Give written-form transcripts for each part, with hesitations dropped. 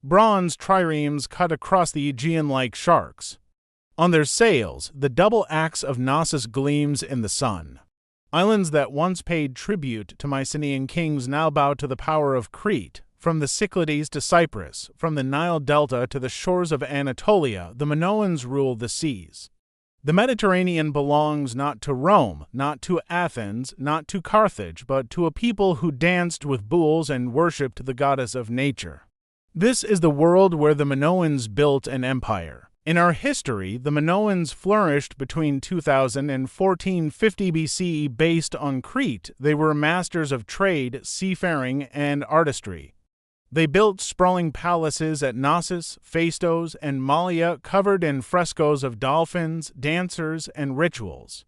bronze triremes cut across the Aegean like sharks. On their sails, the double axe of Knossos gleams in the sun. Islands that once paid tribute to Mycenaean kings now bow to the power of Crete. From the Cyclades to Cyprus, from the Nile Delta to the shores of Anatolia, the Minoans rule the seas. The Mediterranean belongs not to Rome, not to Athens, not to Carthage, but to a people who danced with bulls and worshipped the goddess of nature. This is the world where the Minoans built an empire. In our history, the Minoans flourished between 2000 and 1450 BCE based on Crete. They were masters of trade, seafaring, and artistry. They built sprawling palaces at Knossos, Phaistos, and Mallia covered in frescoes of dolphins, dancers, and rituals.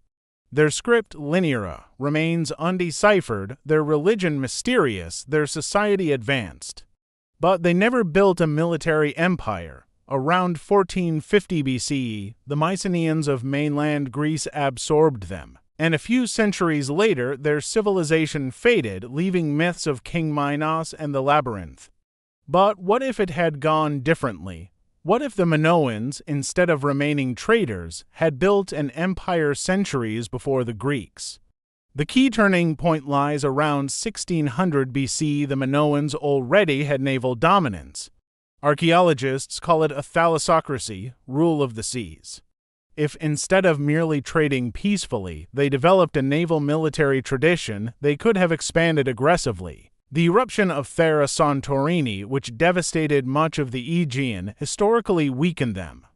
Their script, linear, remains undeciphered, their religion mysterious, their society advanced. But they never built a military empire. Around 1450 BCE, the Mycenaeans of mainland Greece absorbed them, and a few centuries later their civilization faded, leaving myths of King Minos and the labyrinth. But what if it had gone differently? What if the Minoans, instead of remaining traders, had built an empire centuries before the Greeks? The key turning point lies around 1600 BC. The Minoans already had naval dominance. Archaeologists call it a thalassocracy, rule of the seas. If instead of merely trading peacefully, they developed a naval military tradition, they could have expanded aggressively. The eruption of Thera Santorini, which devastated much of the Aegean, historically weakened them.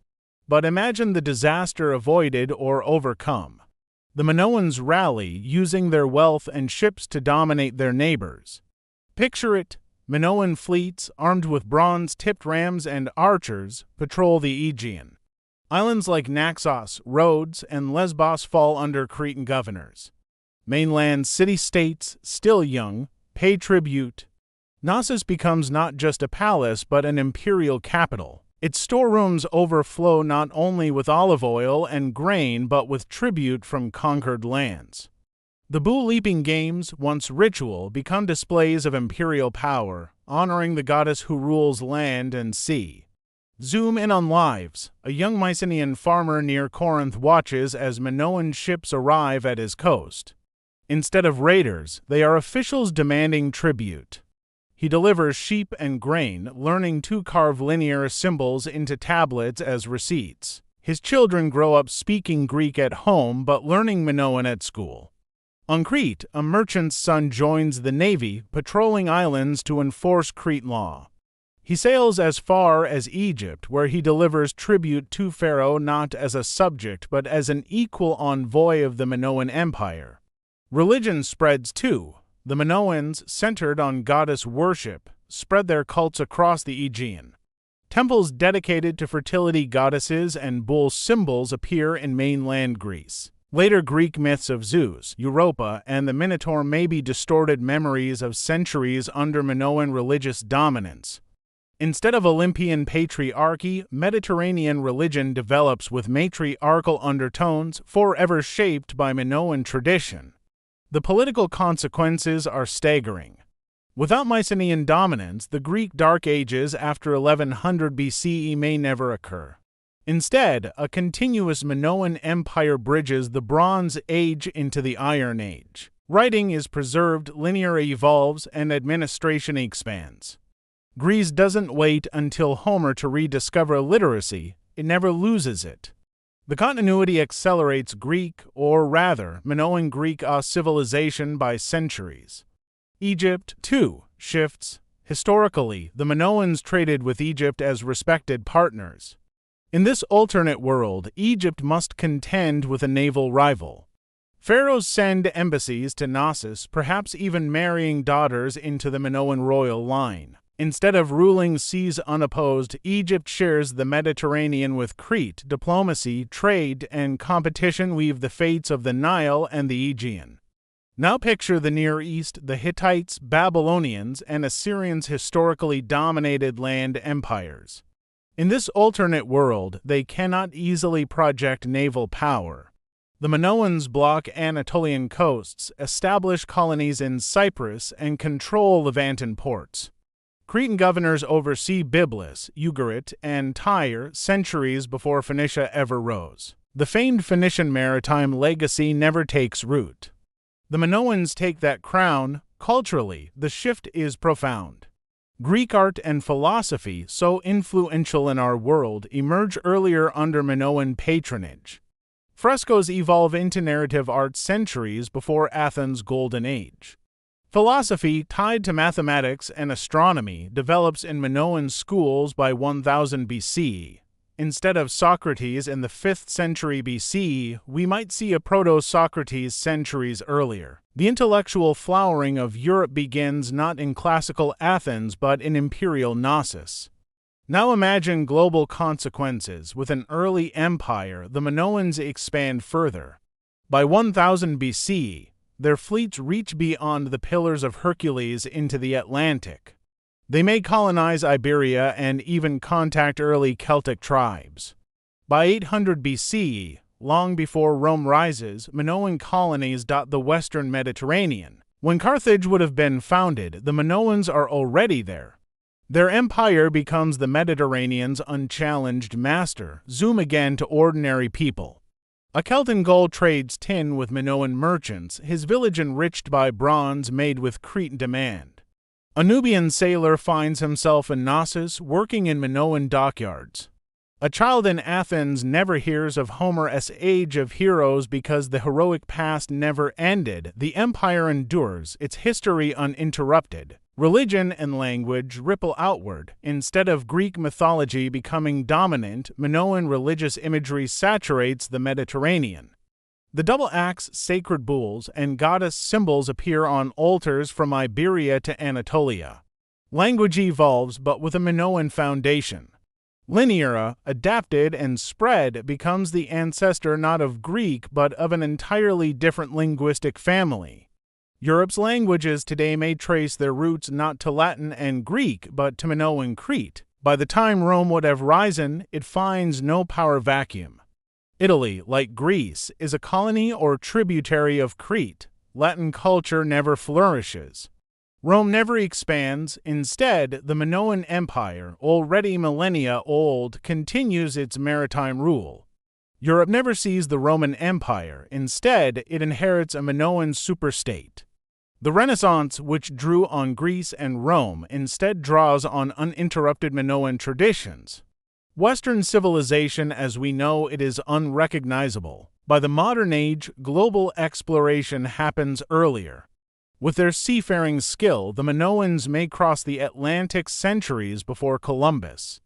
But imagine the disaster avoided or overcome. The Minoans rally, using their wealth and ships to dominate their neighbors. Picture it. Minoan fleets, armed with bronze-tipped rams and archers, patrol the Aegean. Islands like Naxos, Rhodes, and Lesbos fall under Cretan governors. Mainland city-states, still young, pay tribute. Knossos becomes not just a palace but an imperial capital. Its storerooms overflow not only with olive oil and grain but with tribute from conquered lands. The bull-leaping games, once ritual, become displays of imperial power, honoring the goddess who rules land and sea. Zoom in on lives. A young Mycenaean farmer near Corinth watches as Minoan ships arrive at his coast. Instead of raiders, they are officials demanding tribute. He delivers sheep and grain, learning to carve linear symbols into tablets as receipts. His children grow up speaking Greek at home but learning Minoan at school. On Crete, a merchant's son joins the navy, patrolling islands to enforce Crete law. He sails as far as Egypt, where he delivers tribute to Pharaoh not as a subject but as an equal envoy of the Minoan Empire. Religion spreads too. The Minoans, centered on goddess worship, spread their cults across the Aegean. Temples dedicated to fertility goddesses and bull symbols appear in mainland Greece. Later Greek myths of Zeus, Europa, and the Minotaur may be distorted memories of centuries under Minoan religious dominance. Instead of Olympian patriarchy, Mediterranean religion develops with matriarchal undertones, forever shaped by Minoan tradition. The political consequences are staggering. Without Mycenaean dominance, the Greek Dark Ages after 1100 BCE may never occur. Instead, a continuous Minoan empire bridges the Bronze Age into the Iron Age. Writing is preserved, linear evolves, and administration expands. Greece doesn't wait until Homer to rediscover literacy, it never loses it. The continuity accelerates Greek, or rather, Minoan Greek civilization by centuries. Egypt, too, shifts. Historically, the Minoans traded with Egypt as respected partners. In this alternate world, Egypt must contend with a naval rival. Pharaohs send embassies to Knossos, perhaps even marrying daughters into the Minoan royal line. Instead of ruling seas unopposed, Egypt shares the Mediterranean with Crete. Diplomacy, trade, and competition weave the fates of the Nile and the Aegean. Now picture the Near East. The Hittites, Babylonians, and Assyrians historically dominated land empires. In this alternate world, they cannot easily project naval power. The Minoans block Anatolian coasts, establish colonies in Cyprus, and control Levantan ports. Cretan governors oversee Byblus, Ugarit, and Tyre centuries before Phoenicia ever rose. The famed Phoenician maritime legacy never takes root. The Minoans take that crown. Culturally, the shift is profound. Greek art and philosophy, so influential in our world, emerge earlier under Minoan patronage. Frescoes evolve into narrative art centuries before Athens' golden age. Philosophy, tied to mathematics and astronomy, develops in Minoan schools by 1000 BCE. Instead of Socrates in the 5th century BCE, we might see a proto-Socrates centuries earlier. The intellectual flowering of Europe begins not in classical Athens but in imperial Knossos. Now imagine global consequences. With an early empire, the Minoans expand further. By 1000 BCE, their fleets reach beyond the Pillars of Hercules into the Atlantic. They may colonize Iberia and even contact early Celtic tribes. By 800 BCE, long before Rome rises, Minoan colonies dot the western Mediterranean. When Carthage would have been founded, the Minoans are already there. Their empire becomes the Mediterranean's unchallenged master. Zoom again to ordinary people. A Celtan Gaul trades tin with Minoan merchants, his village enriched by bronze made with Cretan demand. A Nubian sailor finds himself in Knossos, working in Minoan dockyards. A child in Athens never hears of Homer's Age of Heroes because the heroic past never ended. The empire endures, its history uninterrupted. Religion and language ripple outward. Instead of Greek mythology becoming dominant, Minoan religious imagery saturates the Mediterranean. The double axe, sacred bulls, and goddess symbols appear on altars from Iberia to Anatolia. Language evolves, but with a Minoan foundation. Linear, adapted, and spread becomes the ancestor not of Greek but of an entirely different linguistic family. Europe's languages today may trace their roots not to Latin and Greek but to Minoan Crete. By the time Rome would have risen, it finds no power vacuum. Italy, like Greece, is a colony or tributary of Crete. Latin culture never flourishes. Rome never expands. Instead, the Minoan Empire, already millennia old, continues its maritime rule. Europe never sees the Roman Empire. Instead, it inherits a Minoan superstate. The Renaissance, which drew on Greece and Rome, instead draws on uninterrupted Minoan traditions. Western civilization as we know it is unrecognizable. By the modern age, global exploration happens earlier. With their seafaring skill, the Minoans may cross the Atlantic centuries before Columbus.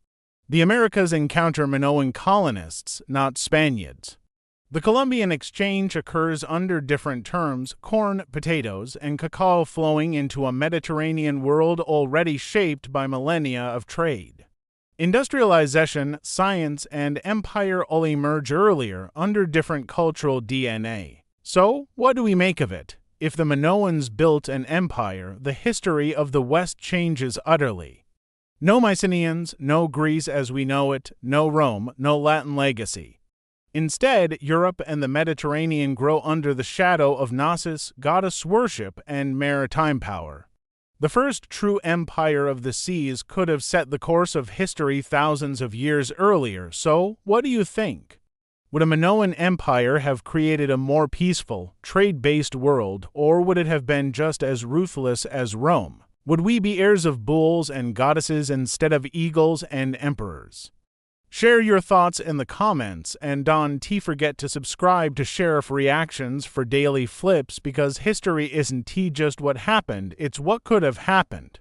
The Americas encounter Minoan colonists, not Spaniards. The Columbian exchange occurs under different terms: corn, potatoes, and cacao flowing into a Mediterranean world already shaped by millennia of trade. Industrialization, science, and empire all emerge earlier under different cultural DNA. So, what do we make of it? If the Minoans built an empire, the history of the West changes utterly. No Mycenaeans, no Greece as we know it, no Rome, no Latin legacy. Instead, Europe and the Mediterranean grow under the shadow of Knossos, goddess worship, and maritime power. The first true empire of the seas could have set the course of history thousands of years earlier, so what do you think? Would a Minoan empire have created a more peaceful, trade-based world, or would it have been just as ruthless as Rome? Would we be heirs of bulls and goddesses instead of eagles and emperors? Share your thoughts in the comments, and don't forget to subscribe to Sheriff Reactions for daily flips, because history isn't just what happened, it's what could have happened.